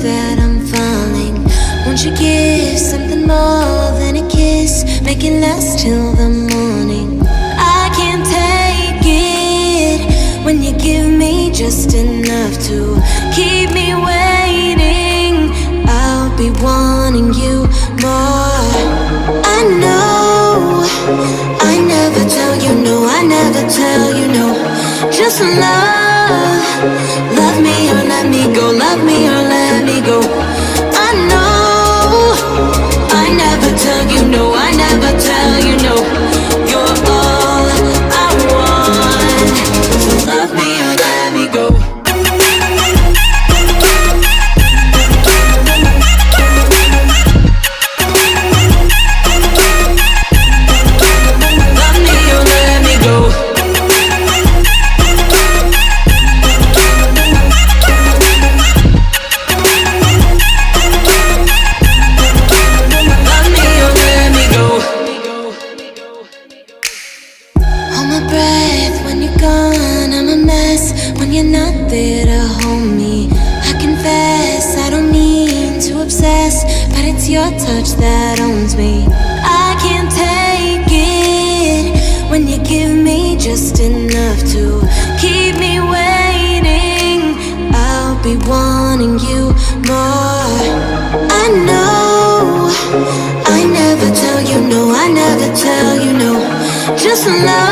that I'm falling. Won't you give something more than a kiss? Make it last till the morning. I can't take it when you give me just enough to keep me waiting. I'll be wanting you more. I know I never tell you no, I never tell you no. Just love me or let me go, love me or let me go. I know I never tell you no, I never tell you no. You're all I want, so love me or let me go. Your touch that owns me. I can't take it when you give me just enough to keep me waiting. I'll be wanting you more. I know I never tell you no, I never tell you no. Just love